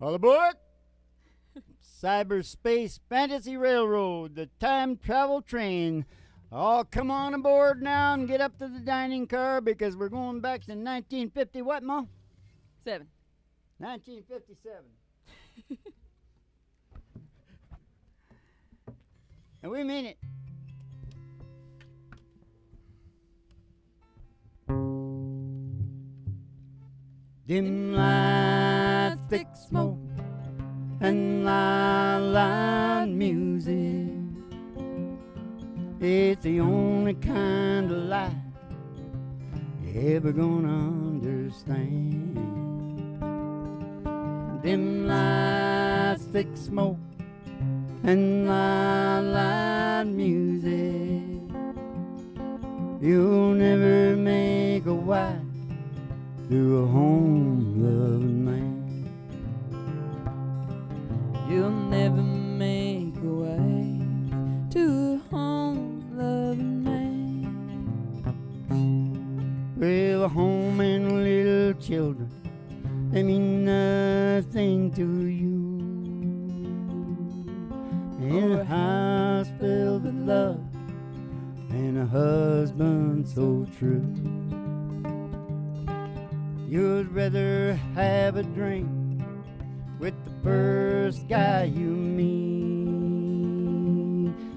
All aboard! Cyberspace Fantasy Railroad, the time travel train. Oh, come on aboard now and get up to the dining car because we're going back to 1950. What, Ma? 7. 1957. And we mean it. Dim lights, thick smoke, and loud music. It's the only kind of life you're ever gonna understand. Dim lights, thick smoke, and loud music. You'll never make a wife to a home-loving man. You'll never make a wife to a home-loving man. Well, a home and little children, they mean nothing to you. In a house filled with love and a husband so true. You'd rather have a drink with the first guy you meet,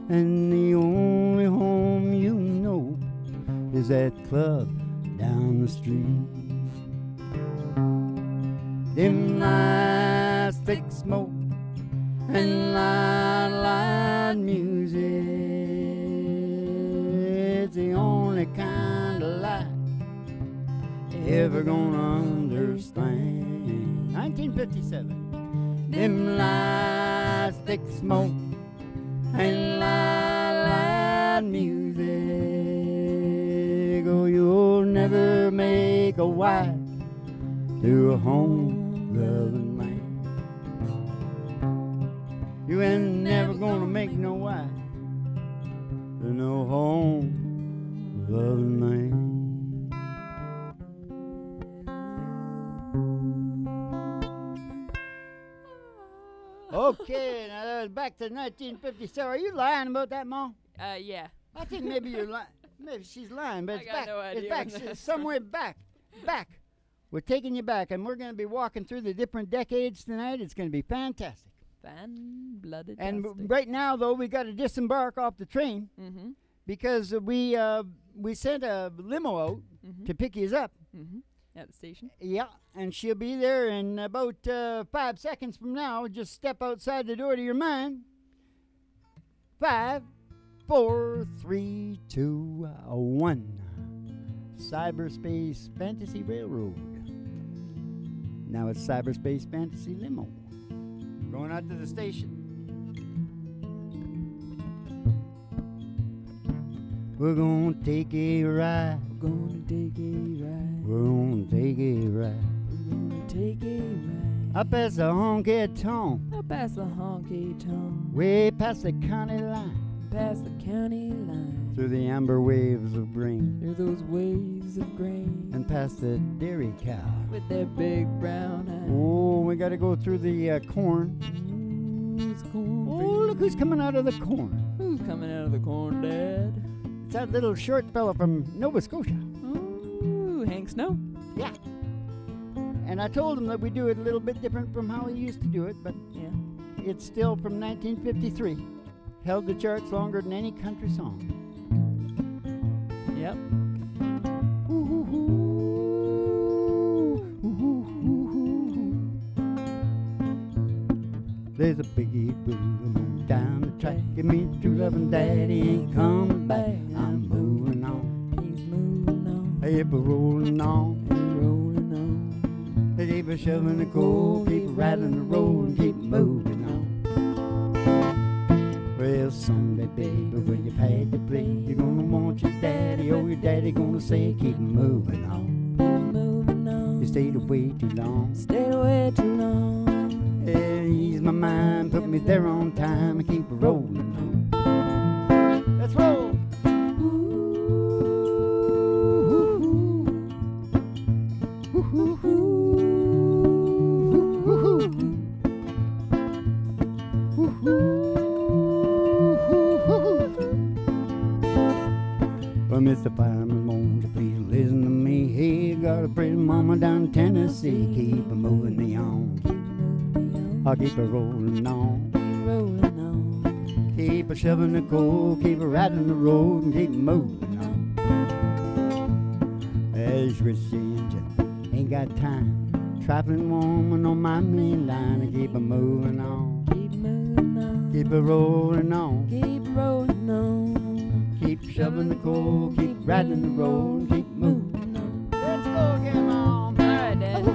and the only home you know is that club down the street. Dim lights, thick smoke, and loud music. It's the only kind of life ever gonna understand. 1957. Dim lights, thick smoke, and loud music. Oh, you'll never make a wife to a home-loving man. You ain't never gonna make no wife to no home-loving man. Okay, now that was back to 1957. Are you lying about that, Mom? Yeah. I think maybe you're lying. Maybe she's lying, but I it's got back. no idea It's back. when that It's somewhere back. Back. We're taking you back, and we're going to be walking through the different decades tonight. It's going to be fantastic. Fan-blooded. And right now, though, we got to disembark off the train Mm-hmm. because we sent a limo out to pick you up. Mm-hmm. At the station. Yeah, and she'll be there in about 5 seconds from now. Just step outside the door to your mind. 5, 4, 3, 2, 1. Cyberspace Fantasy Railroad. Now it's Cyberspace Fantasy Limo. Going out to the station. We're gonna take a ride. We're gonna take a ride. We're gonna take a ride. We're gonna take a ride. Up past the honky tonk. Up past the honky tonk. Way past the county line. Past the county line. Through the amber waves of grain. Through those waves of grain. And past the dairy cow. With their big brown eyes. Oh, we gotta go through the corn. It's corn. Oh, look who's coming out of the corn. Who's coming out of the corn, Dad? It's that little short fella from Nova Scotia. Ooh, Hank Snow. Yeah. And I told him that we do it a little bit different from how he used to do it, but Yeah. it's still from 1953. Held the charts longer than any country song. Yep. There's a biggie boom down the track. Give me true loving daddy ain't coming back. I'm moving on. He's moving on. Hey, we're rolling on. He's rolling on. They keep a shoving the coal, keep rattling the road, and keep moving on. Well, someday, baby, when you've had to play, you're gonna want your daddy, or your daddy gonna say, keep moving on. Keep moving on. You stayed away too long. Stayed away too long. Yeah, ease my mind, put me there on time, and keep rolling on. Let's roll. Mr. Fireman, won't you please listen to me? Hey, got a pretty mama down in Tennessee. Keep moving me on. I'll keep her rolling on. Rolling on. Keep her shoving the coal. Keep her riding the road and keep moving on. As Rich the engine ain't got time. Traveling woman on my main line. I keep her moving on. Keep moving on. Keep her rolling on. Keep rolling on. Keep shoving the coal. Keep riding the road and keep moving on. Let's go again, Mom. All right, Dad.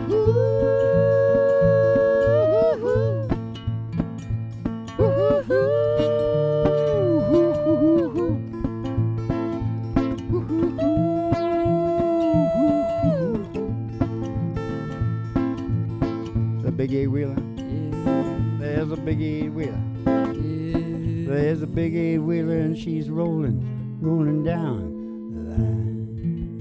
Big eight wheeler. Yeah. There's a big eight wheeler. Yeah. There's a big eight wheeler and she's rolling down the line.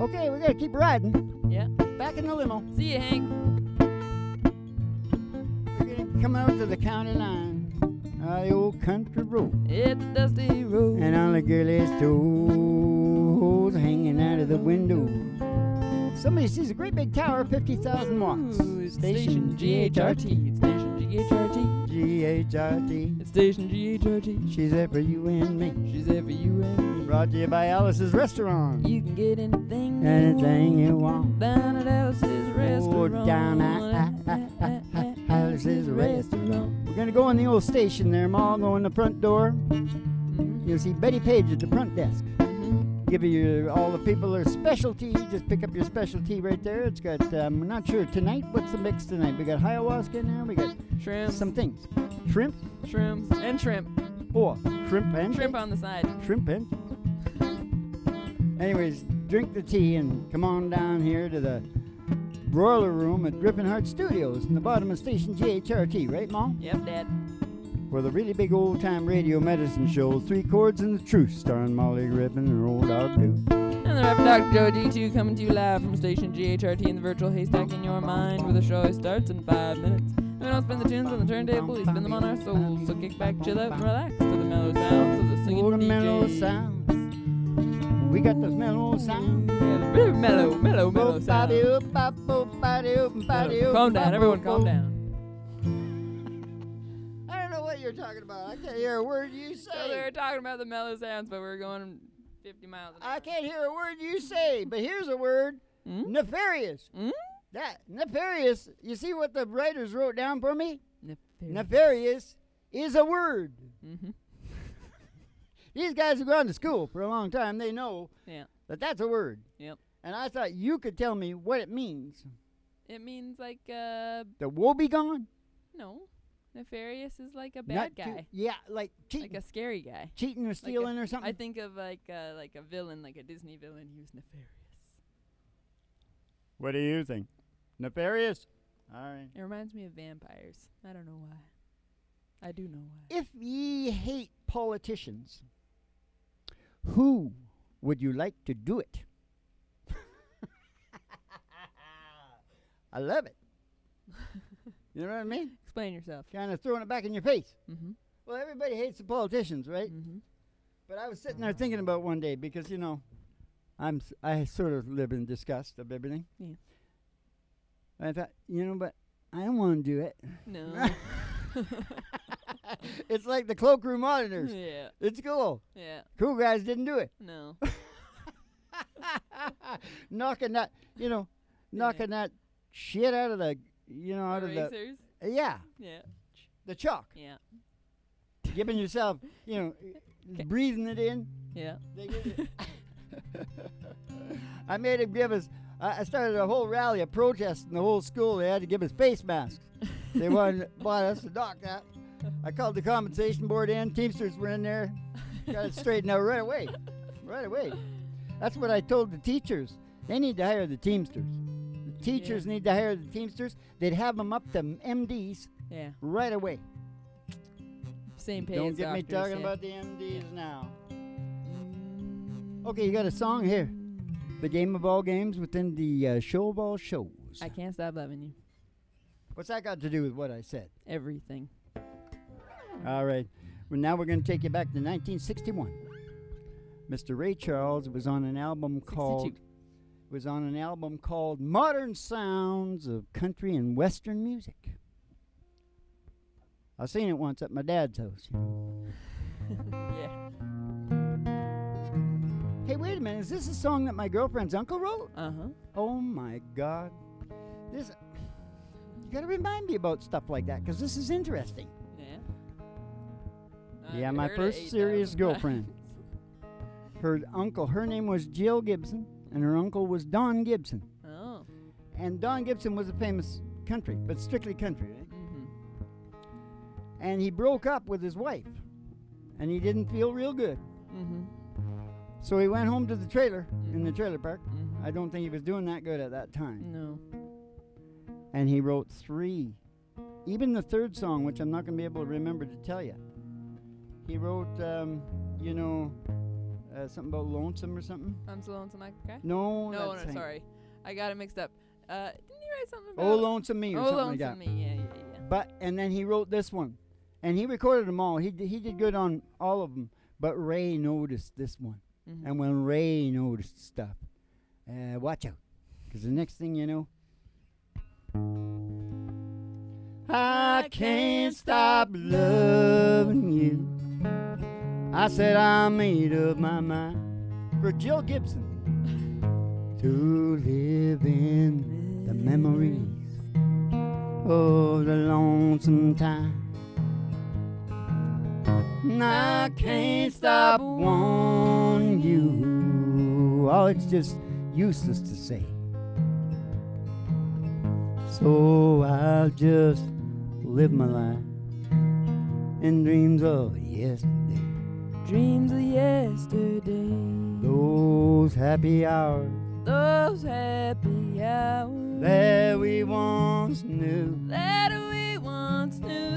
Okay, we gotta keep riding. Yeah. Back in the limo. See you, Hank. We're gonna come out to the county line. The old country road. It's a dusty road. And all the girlies' toes hanging out of the window. Somebody sees a great big tower, 50,000 watts. Ooh, it's station GHRT. It's station GHRT. GHRT. It's station GHRT. She's there for you and me. She's there for you and me. Brought to you by Alice's Restaurant. You can get anything You want. down at Alice's Restaurant. Oh, down at Alice's Restaurant. We're going to go in the old station there, Ma. Go in the front door. Mm-hmm. You'll see Betty Page at the front desk. Mm-hmm. Give you all the people their specialty. Just pick up your specialty right there. It's got, I'm not sure tonight. What's the mix tonight? We got ayahuasca in there. We got Shrimp. some things. Shrimp. Shrimps. And shrimp. Oh, shrimp and Shrimp on the side. shrimp and. Anyways, drink the tea and come on down here to the broiler room at Griffin Hart Studios in the bottom of station GHRT, right, Mom? Yep, Dad. For the really big old-time radio medicine show, Three Chords and the Truth, starring Molly Griffin and Old Dog Blue. And the Reverend Dr. Joe G2 coming to you live from station GHRT in the virtual haystack in your mind, where the show starts in 5 minutes. And we don't spin the tunes on the turntable, we spin them on our souls. So kick back, chill out, and relax to the mellow sounds of the singing Oh, the DJ. mellow sounds. We got those mellow sounds. Yeah, the really mellow sound. Calm down, everyone, calm down. I don't know what you're talking about. I can't hear a word you So we say. were talking about the mellow sounds, but we were going 50 miles an hour. I can't hear a word you say, but here's a word. Mm? Nefarious. Mm? That nefarious. You see what the writers wrote down for me? Nefarious. Nefarious is a word. Mm-hmm. These guys have gone to school for a long time. They know Yeah. that that's a word. Yep. And I thought you could tell me what it means. It means like, The woe be gone? no. Nefarious is like a Not bad too- guy. yeah, like cheating. Like a scary guy. Cheating or stealing or something. I think of like a villain, like a Disney villain. He was nefarious. What do you think? Nefarious? All right. It reminds me of vampires. I don't know why. I do know why. If ye hate politicians, who would you like to do it? I love it. You know what I mean? Explain yourself. Kind of throwing it back in your face. Mm-hmm. Well, everybody hates the politicians, right? Mm-hmm. But I was sitting there thinking about one day because, you know, I sort of live in disgust of everything. Yeah. I thought, you know, but I don't want to do it. No. It's like the cloakroom auditors. Yeah. It's cool. Yeah. Cool guys didn't do it. No. knocking that, you know, knocking that shit out of the, you know, out of the, Erasers. yeah, Yeah. the chalk. Yeah. Giving yourself, you know, breathing it in. Yeah. They give you I made him give us. I started a whole rally of protest in the whole school. They had to give us face masks. They wanted us to dock that. I called the compensation board in. Teamsters were in there. Got it straightened out right away. Right away. That's what I told the teachers. They need to hire the Teamsters. The teachers need to hire the Teamsters. They'd have them up to MDs Yeah. right away. Same pay Don't as get me doctors, talking yeah. about the MDs now. Okay, you got a song here. The game of all games within the show of all shows. I can't stop loving you. What's that got to do with what I said? Everything. All right. Well, now we're going to take you back to 1961. Mr. Ray Charles. It was on an album 62. called Modern Sounds of Country and Western Music. I seen it once at my dad's house. Yeah. Hey, wait a minute. Is this a song that my girlfriend's uncle wrote? Uh-huh. Oh my God. You gotta remind me about stuff like that, because this is interesting. Yeah. Yeah, I've my heard it first serious 8,000 girlfriend. Her name was Jill Gibson, and her uncle was Don Gibson. Oh. And Don Gibson was a famous country, but strictly country, right? Mm-hmm. And he broke up with his wife, and he didn't feel real good. Mm-hmm. So he went home to the trailer in the trailer park. Mm-hmm. I don't think he was doing that good at that time. No. And he wrote 3. Even the third song, which I'm not going to be able to remember to tell you. He wrote, something about lonesome or something. I'm so lonesome I could cry? No, No, that's sorry. I got it mixed up. Didn't he write something about... Oh, Lonesome Me or Oh, something like that. Lonesome Me, yeah. And then he wrote this one. And he recorded them all. He did good on all of them. But Ray noticed this one. Mm-hmm. And when Ray noticed stuff, watch out. Because the next thing you know, I can't stop loving you. I said I made up my mind for Jill Gibson to live in the memories of the lonesome time. And I can't stop wanting you. Oh, it's just useless to say. So I'll just live my life in dreams of yesterday. Dreams of yesterday. Those happy hours Those happy hours that we once knew. that we once knew.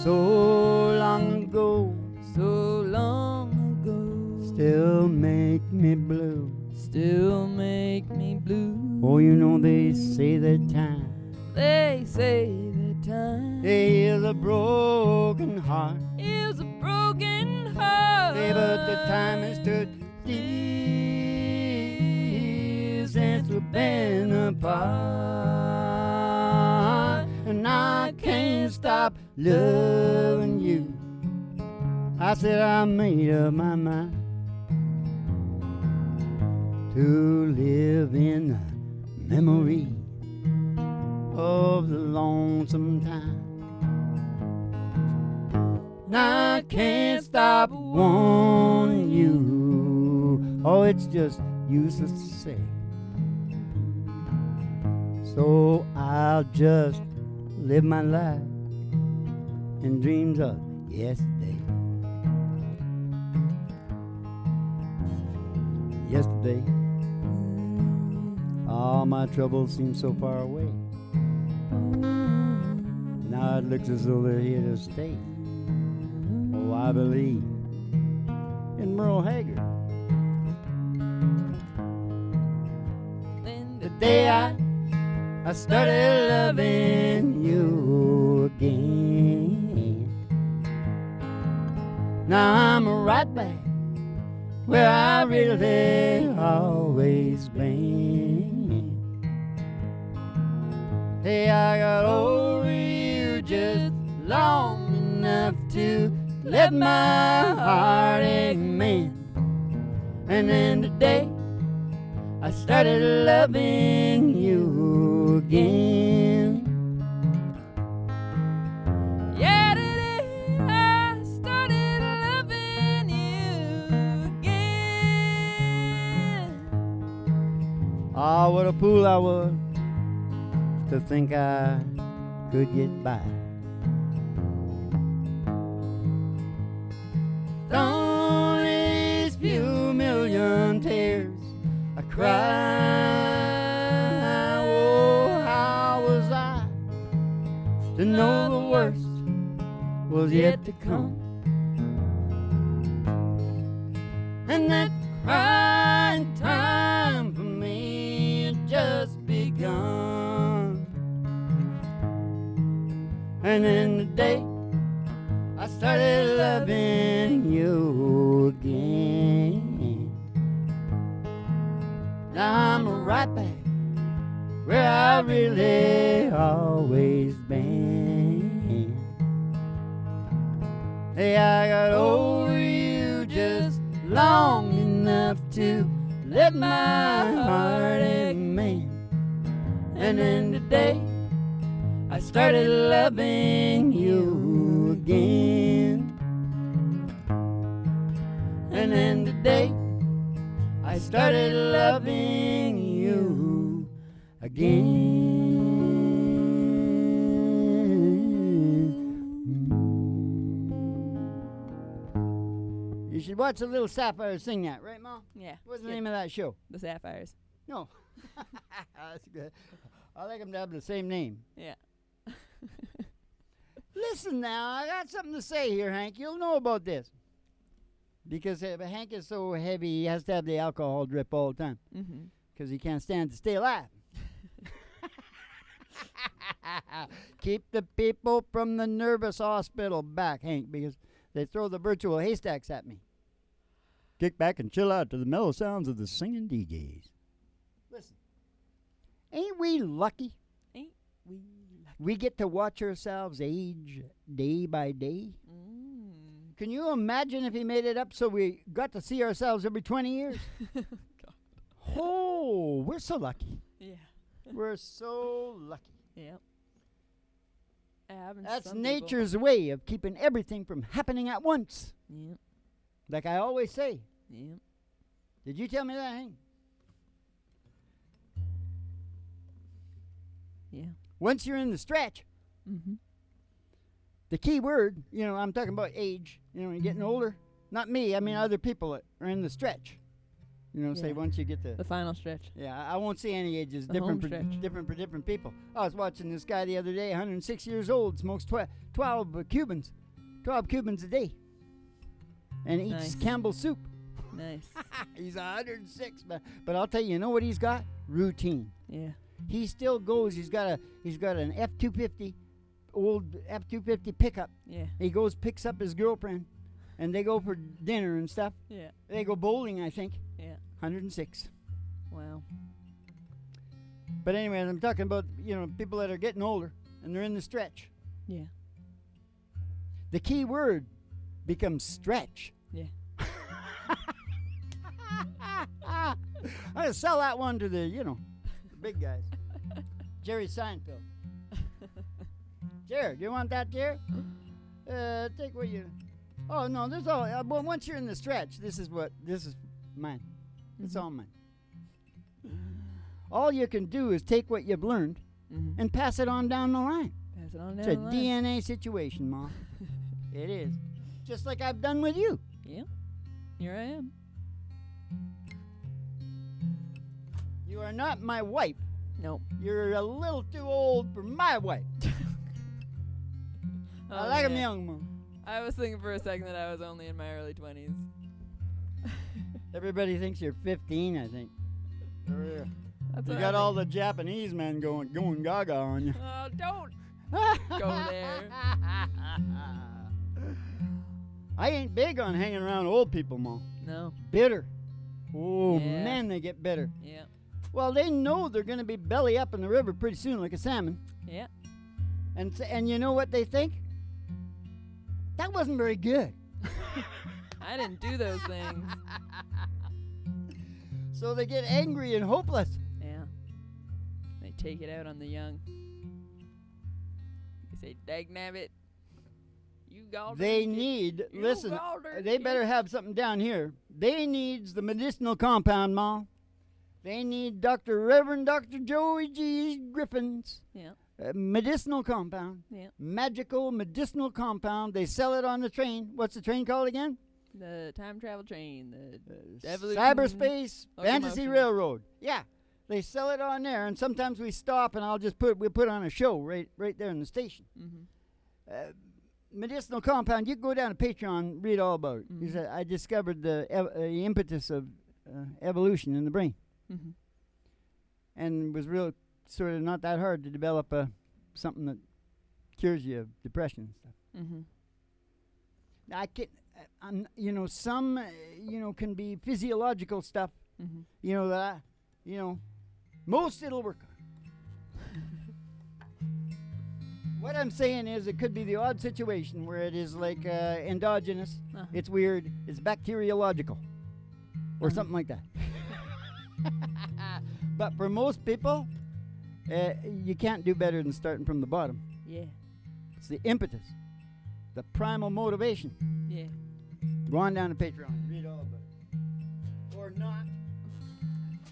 So long ago, So long ago. still make me blue. Still make me blue. Oh, you know they say that time They say that time is a broken heart. is a broken heart. Hey, but the time has stood still since we've been apart. And I can't stop loving you. I said I made up my mind to live in the memory of the lonesome time. And I can't stop wanting you. Oh, it's just useless to say. So I'll just live my life in dreams of yesterday. Yesterday, all my troubles seem so far away. Now it looks as though they're here to stay. Oh, I believe in Merle Haggard. The day I started loving you again. Now I'm right back where I really always been. Hey, I got over you just long enough to let my heart mend. And then today I started loving you again. Yeah, today I started loving you again. Ah, what a fool I was to think I could get by. Only these few million tears I cry. Oh, how was I to know the worst was yet to come? And that crying time for me had just begun. And then the day I started loving you again. I'm right back where I really always been. Hey, I got over you just long enough to let my heart amen. And then today I started loving you again. And then today I started loving you again. You should watch the little Sapphires sing that, right, Mom? Yeah. What's the name of that show? The Sapphires. No. That's good. I like them to have the same name. Yeah. Listen now, I got something to say here, Hank. You'll know about this. Because Hank is so heavy, he has to have the alcohol drip all the time. Because he can't stand to stay alive. Keep the people from the nervous hospital back, Hank, because they throw the virtual haystacks at me. Kick back and chill out to the mellow sounds of the singing DJs. Listen, ain't we lucky? Ain't we lucky? We get to watch ourselves age day by day. Can you imagine if he made it up so we got to see ourselves every 20 years? Oh, we're so lucky. Yeah. We're so lucky. Yep. That's nature's way of keeping everything from happening at once. Yep. Like I always say. Yep. Did you tell me that, Hank? Yeah. Once you're in the stretch, the key word, I'm talking about age, you're getting older. Not me, I mean other people that are in the stretch. Say once you get the final stretch. Yeah, I won't say any ages, The different home stretch. different for different people. I was watching this guy the other day, 106 years old, smokes 12 Cubans a day, and eats Nice. Campbell's soup. Nice. He's 106, but I'll tell you, what he's got? Routine. Yeah. He still goes. He's got an F-250, old F-250 pickup. Yeah. He goes, picks up his girlfriend, and they go for dinner and stuff. Yeah. They go bowling, I think. Yeah. 106. Wow. But anyways, I'm talking about, people that are getting older and they're in the stretch. Yeah. The key word becomes stretch. Yeah. I'm going to sell that one to the, the big guys. Jerry Seinfeld. Jerry, do you want that, Jerry? Take what you... Oh, no, there's all... but once you're in the stretch, this is mine. It's all mine. All you can do is take what you've learned and pass it on down the line. Pass it on down It's the a line. DNA situation, Ma. It is. Just like I've done with you. Yeah. Here I am. You are not my wife. Nope. You're a little too old for my wife. I like him young, Ma. I was thinking for a second that I was only in my early 20s. Everybody thinks you're 15, I think. That's You what got I all think. the Japanese men going gaga on you. Oh, don't go there. I ain't big on hanging around old people, Ma. No. Bitter. Oh, Yeah. man, they get bitter. Yeah. Well, they know they're going to be belly up in the river pretty soon like a salmon. Yeah. And you know what they think? That wasn't very good. I didn't do those things. So they get angry and hopeless. Yeah. They take it out on the young. They say, "Dagnabbit, you galled They it. need, You listen, galled it, they better have something down here. They needs the medicinal compound, Ma. They need Reverend Dr. Joey G. Griffin's Yeah. medicinal compound. Yeah. Magical medicinal compound. They sell it on the train. What's the train called again? The time travel train. The evolution. Cyberspace Fantasy locomotion. Railroad. Yeah. They sell it on there, and sometimes we stop and we put on a show right there in the station. Medicinal compound. You can go down to Patreon, read all about it. He said, I discovered the impetus of evolution in the brain, and it was real sort of not that hard to develop something that cures you of depression and stuff. I can, some can be physiological stuff. That you know, most it'll work on. What I'm saying is it could be the odd situation where it is like endogenous, it's weird, it's bacteriological, or something like that. But for most people, you can't do better than starting from the bottom. Yeah. It's the impetus, the primal motivation. Yeah. Go on down to Patreon, read all about it. Or not.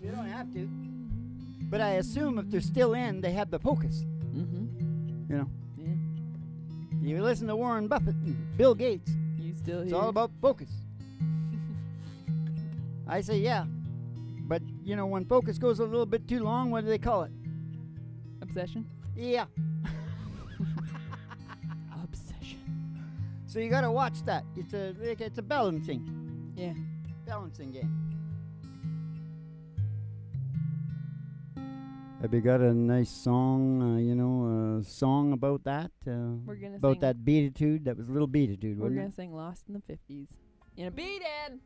You don't have to. But I assume if they're still in, they have the focus. Mm-hmm. You know? Yeah. You listen to Warren Buffett and Bill Gates. You still It's here? all about focus. I say, yeah. But, you know, when focus goes a little bit too long, what do they call it? Obsession? Yeah. Obsession. So you got to watch that. It's a balancing. Yeah. Balancing game. Have you got a nice song, song about that? We're gonna about sing, that beatitude? That was a little beatitude, We're wasn't gonna it? sing Lost in the 50s. In a beat-in!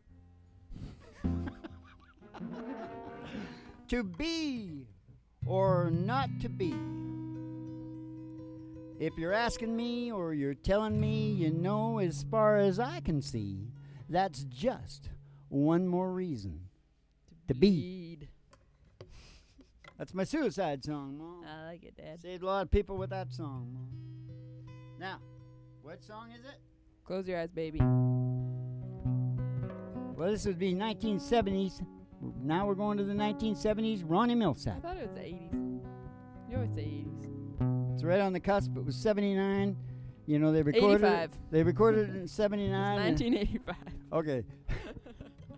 To be or not to be. If you're asking me or you're telling me, you know, as far as I can see, that's just one more reason to be. That's my suicide song, Mom. I like it, Dad. Saved a lot of people with that song, Mom. Now, what song is it? Close your eyes, baby. Well, this would be 1970s. Now we're going to the 1970s. Ronnie I Millsap. thought it was the 80s. You always say 80s. It's right on the cusp. It was 79. You know, they recorded 85. it. They recorded it in 79. It's 1985. Okay.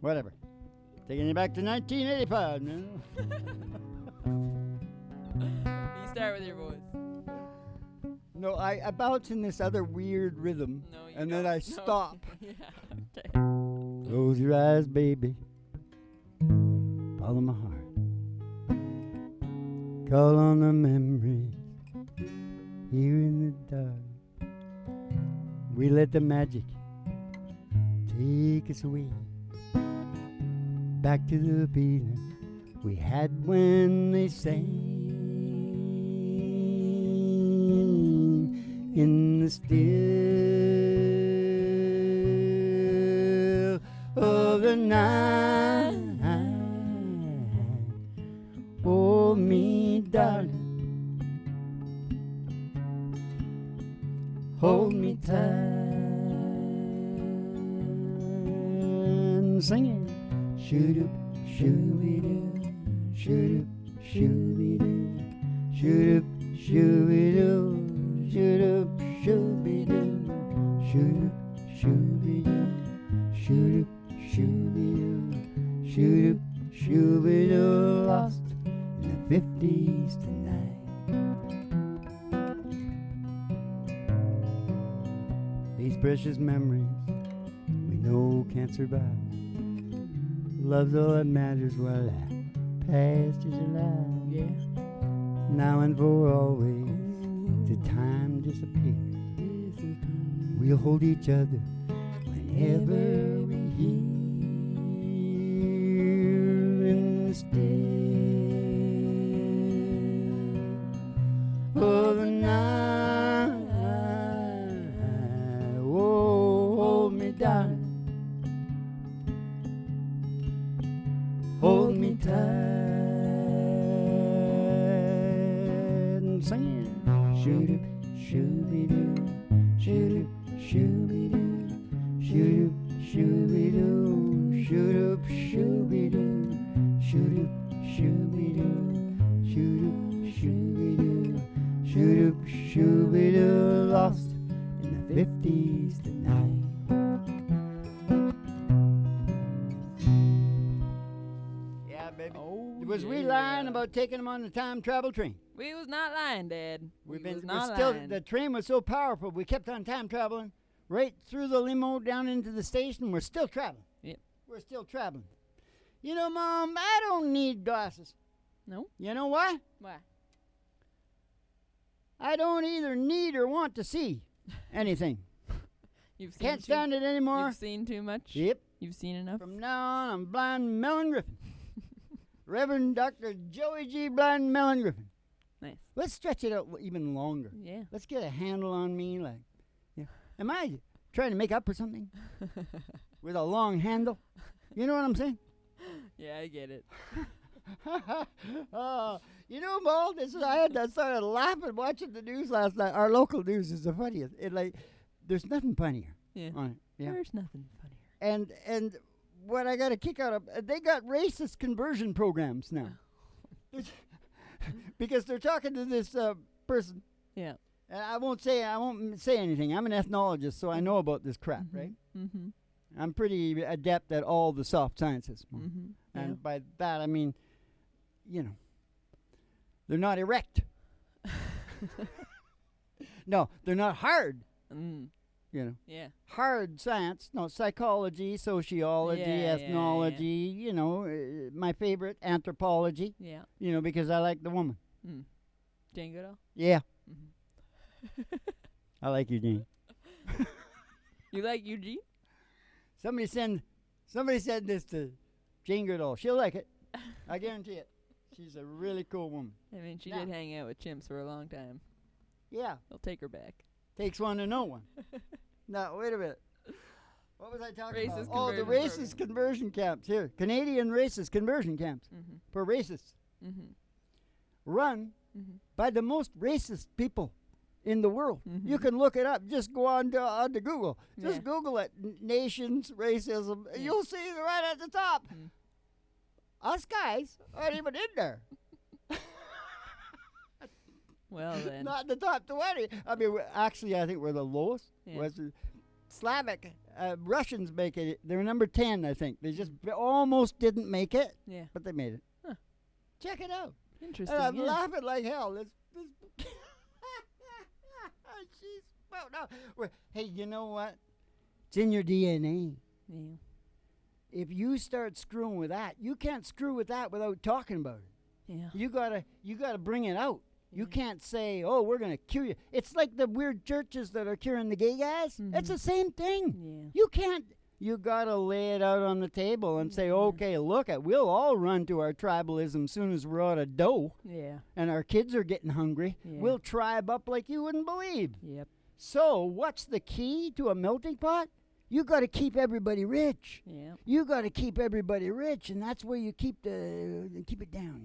Whatever. Taking you back to 1985 now. You start with your voice. No, I bounce in this other weird rhythm, No, you and don't. then I No. stop. Yeah. Okay. Close your eyes, baby. Follow my heart. Call on the memories here in the dark. We let the magic take us away, back to the feeling we had when they sang in the still of the night. Hold me, darling. Hold me tight. And singing. Shoot-up, shoo-be-doo. Shoot-up, shoo-be-doo. Shoot-up, shoo-be-doo. Shoot-up, shoo-be-doo. Shoot-up, shoo-be-doo. Shoot-up, shoo-be-doo. Shoot-up, shoo-be-doo. Lost in the 50s tonight. These precious memories we know can't survive. Love's all that matters while our past is alive. Yeah. Now and for always, till time disappears. We'll hold each other whenever we hear in the still of the night. Oh, hold me, darling. Hold me tight and sing. Shoot-up, shoo-be-doo. Shoot-up, shoo-be-doo. Shoot-up, shoo-be-doo. Shoot-up, shoo-be-doo. Shoot-up, shoo-be-doo. Shoot-up, shoo-be-doo. Shoot-up, shoo-be-doo. Lost in the 50s tonight. Yeah, baby. Oh, Was we lying about taking them on the time travel train? We was not lying, Dad. We're was not still, lying. the train was so powerful, we kept on time traveling right through the limo down into the station. We're still traveling. Yep. We're still traveling. You know, Mom, I don't need glasses. No? You know why? Why? I don't either need or want to see anything. You've seen Can't too, stand it anymore. You've seen too much? Yep. You've seen enough? From now on, I'm blind Melon Griffin. Reverend Dr. Joey G. Blind Melon Griffin. Nice. Let's stretch it out even longer. Yeah. Let's get a handle on me. Like, yeah. Am I trying to make up for something with a long handle? You know what I'm saying? Yeah, I get it. You know, Mo, I started laughing watching the news last night. Our local news is the funniest. There's nothing funnier Yeah. on it. Yeah. There's nothing funnier. And what I got a kick out of, they got racist conversion programs now. Because they're talking to this person. Yeah. And I won't say anything. I'm an ethnologist, so I know about this crap, right? Mm-hmm. I'm pretty adept at all the soft sciences. Mm-hmm. And by that, I mean, they're not erect. No, they're not hard. Mm. Yeah. Hard science. No, psychology, sociology, ethnology, my favorite, anthropology. Yeah. Because I like the woman. Mm. Jane Goodall? Yeah. Mm-hmm. I like you, Jane. You like Eugene? Somebody said this to Jane Goodall. She'll like it. I guarantee it. She's a really cool woman. I mean, she did hang out with chimps for a long time. Yeah. They'll take her back. Takes one to know one. Now, wait a minute. What was I talking Racist about? The racist conversion camps. Here. Canadian racist conversion camps for racists. Mm-hmm. Run by the most racist people in the world. Mm-hmm. You can look it up. Just go on to Google. Just Google it. Nations, racism. Yeah. You'll see it right at the top. Mm. Us guys aren't even in there. Well, then. Not in the top 20. I mean, actually, I think we're the lowest. Yeah. Slavic Russians make it. They're number 10, I think. They just almost didn't make it, Yeah. but they made it. Huh. Check it out. Interesting. And I'm yeah. laughing like hell. Jeez. Well, no. Hey, you know what? It's in your DNA. Yeah. If you start screwing with that, you can't screw with that without talking about it. Yeah. You gotta bring it out. You Yeah. can't say, "Oh, we're gonna cure you." It's like the weird churches that are curing the gay guys. It's the same thing. Yeah. You can't. You gotta lay it out on the table and say, Yeah. "Okay, look, we'll all run to our tribalism soon as we're out of dough, Yeah. and our kids are getting hungry. Yeah. We'll tribe up like you wouldn't believe." Yep. So, what's the key to a melting pot? You got to keep everybody rich. Yeah. You got to keep everybody rich, and that's where you keep it down.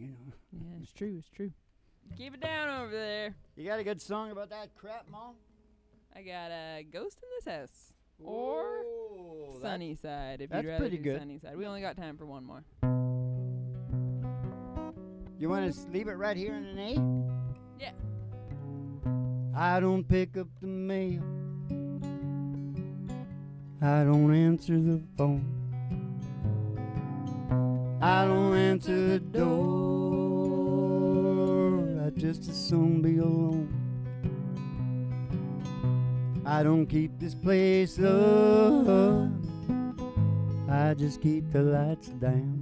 Yeah, it's true. It's true. Keep it down over there. You got a good song about that crap, Mom? I got a Ghost in This House. Or Ooh, Sunny Side, if that's you'd rather pretty do good. Sunny Side. We only got time for one more. You want to leave it right here in an A? Yeah. I don't pick up the mail. I don't answer the phone. I don't answer the door. I just as soon be alone. I don't keep this place up. I just keep the lights down.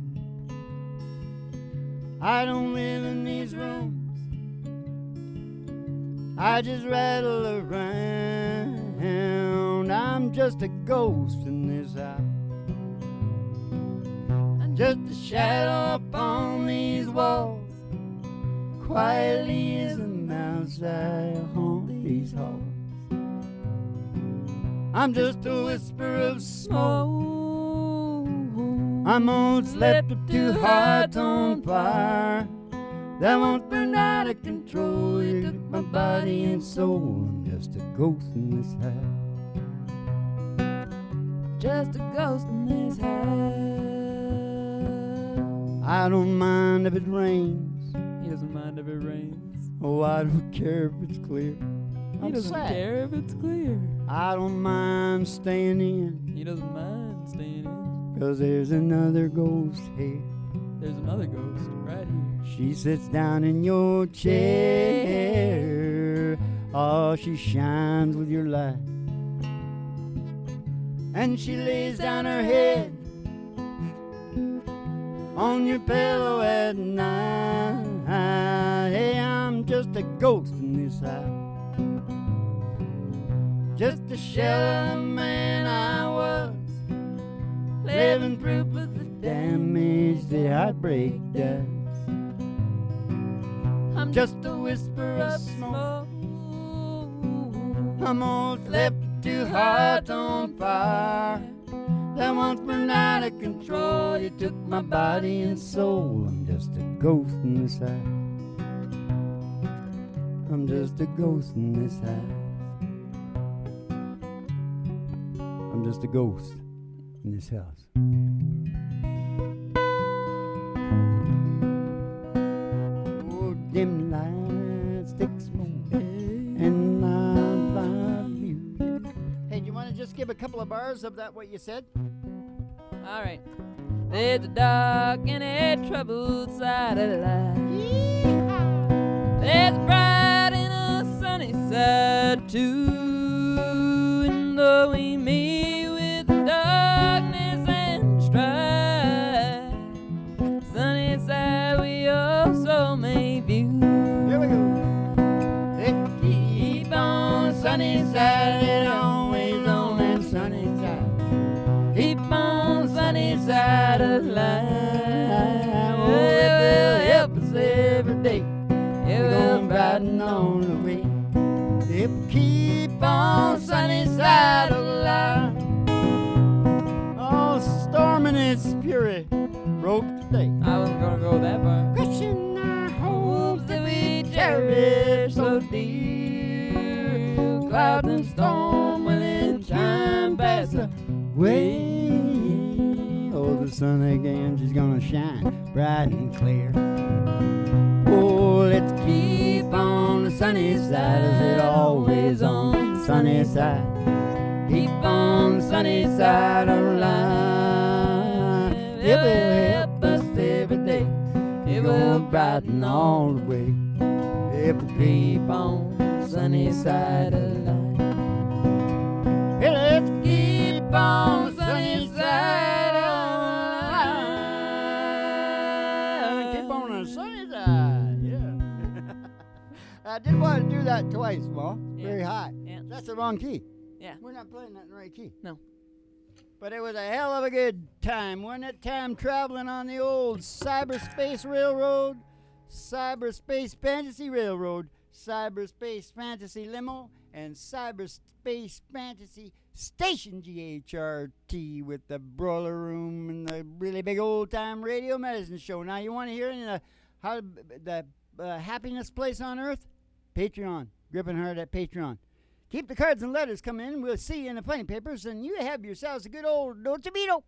I don't live in these rooms. I just rattle around. I'm just a ghost in this house. I'm just a shadow upon these walls. Quietly as a mouse I haunt these halls. I'm just a whisper of smoke. I'm all slept up to hearts on fire that won't burn out of control. You took my body and soul. I'm just a ghost in this house. Just a ghost in this house. I don't mind if it rains. He doesn't mind if it rains. Oh, I don't care if it's clear. He doesn't care if it's clear. I don't mind staying in. He doesn't mind staying in. 'Cause there's another ghost here. There's another ghost right here. She sits down in your chair. Oh, she shines with your light. And she lays down her head on your pillow at night. Hey, I'm just a ghost in this house. Just a shell of the man I was. living proof of the damage that heartbreak does. I'm just a whisper of smoke. Almost left two hearts on fire that once burned out of control. You took my body and soul. I'm just a ghost in this house. I'm just a ghost in this house. I'm just a ghost in this house. Oh, dim lights, thick smoke, and night view. Hey, do you want to just give a couple of bars of that, what you said? All right. There's a dark and a troubled side of life. There's a bright and a sunny side too. And though we meet with darkness and strife, sunny side we also may view. Here we go. Keep on sunny side and always on that sunny side. Keep on sunny side of life. Oh, it will help us every day. It will brighten on the way. If we keep on sunny side of life. Oh, storm in its fury broke today. I wasn't gonna go that far. Crushing our hopes that we cherish so dear. Clouds and storm will in time pass away. Oh, the sun again, she's gonna shine bright and clear. Oh, let's keep on the sunny side, as it always on the sunny side. Keep on the sunny side of life. It will help us every day. It will brighten all the way. If we keep on the sunny side of life. Hey, let's keep on the sunny side of life. Keep on the sunny side, yeah. I did want to do that twice, Ma. Very high. Yeah. That's the wrong key. Yeah. We're not playing that in the right key. No. But it was a hell of a good time. Wasn't it time traveling on the old Cyberspace Railroad, Cyberspace Fantasy Railroad, Cyberspace Fantasy Limo, and Cyberspace Fantasy Station GHRT with the broiler room and the really big old time radio medicine show. Now you want to hear the happiness place on earth? Patreon. Gripping Hard at Patreon. Keep the cards and letters coming in. We'll see you in the funny papers, and you have yourselves a good old Dolce Vito.